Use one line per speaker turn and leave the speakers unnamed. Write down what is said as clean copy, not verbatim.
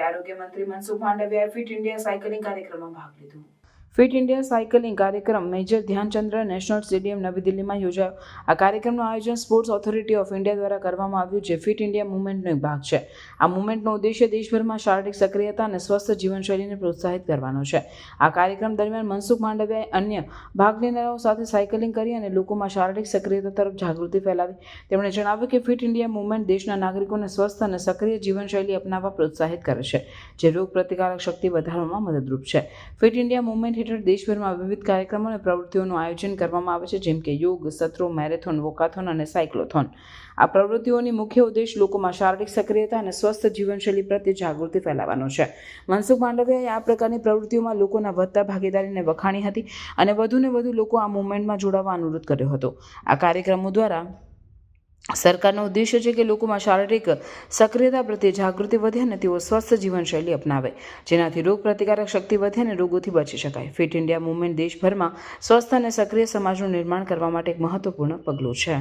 આરોગ્ય મંત્રી મનસુખ માંડવિયાએ ફિટ ઇન્ડિયા સાયકલિંગ કાર્યક્રમમાં ભાગ લીધો। ફિટ ઇન્ડિયા સાયકલિંગ કાર્યક્રમ મેજર ધ્યાનચંદ્ર નેશનલ સ્ટેડિયમ નવી દિલ્હીમાં યોજાયો। આ કાર્યક્રમનું આયોજન સ્પોર્ટ્સ ઓથોરિટી ઓફ ઇન્ડિયા દ્વારા કરવામાં આવ્યું, જે ફિટ ઇન્ડિયા મુવમેન્ટનો એક ભાગ છે। આ મુવમેન્ટનો ઉદ્દેશ્ય દેશભરમાં શારીરિક સક્રિયતા અને સ્વસ્થ જીવનશૈલીને પ્રોત્સાહિત કરવાનો છે। આ કાર્યક્રમ દરમિયાન મનસુખ માંડવિયાએ અન્ય ભાગ લેનારાઓ સાથે સાયકલિંગ કરી અને લોકોમાં શારીરિક સક્રિયતા તરફ જાગૃતિ ફેલાવી। તેમણે જણાવ્યું કે ફિટ ઇન્ડિયા મુવમેન્ટ દેશના નાગરિકોને સ્વસ્થ અને સક્રિય જીવનશૈલી અપનાવવા પ્રોત્સાહિત કરે છે, જે રોગ પ્રતિકારક શક્તિ વધારવામાં મદદરૂપ છે। ફિટ ઇન્ડિયા મુવમેન્ટ હેઠળ દેશભરમાં વિવિધ કાર્યક્રમો અને પ્રવૃત્તિઓનું આયોજન કરવામાં આવે છે, જેમ કે યોગ સત્રો, મેરેથોન, વોકાથોન અને સાયક્લોથોન। આ પ્રવૃત્તિઓની મુખ્ય ઉદ્દેશ લોકોમાં શારીરિક સક્રિયતા અને સ્વસ્થ જીવનશૈલી પ્રત્યે જાગૃતિ ફેલાવવાનો છે। મનસુખ માંડવિયાએ આ પ્રકારની પ્રવૃત્તિઓમાં લોકોના વધતા ભાગીદારીને વખાણી હતી અને વધુને વધુ લોકો આ મુવમેન્ટમાં જોડાવા અનુરોધ કર્યો હતો। આ કાર્યક્રમો દ્વારા સરકારનો ઉદ્દેશ્ય છે કે લોકોમાં શારીરિક સક્રિયતા પ્રત્યે જાગૃતિ વધે અને તેઓ સ્વસ્થ જીવનશૈલી અપનાવે, જેનાથી રોગ પ્રતિકારક શક્તિ વધે અને રોગોથી બચી શકાય। ફિટ ઇન્ડિયા મુવમેન્ટ દેશભરમાં સ્વસ્થ અને સક્રિય સમાજનું નિર્માણ કરવા માટે એક મહત્વપૂર્ણ પગલું છે।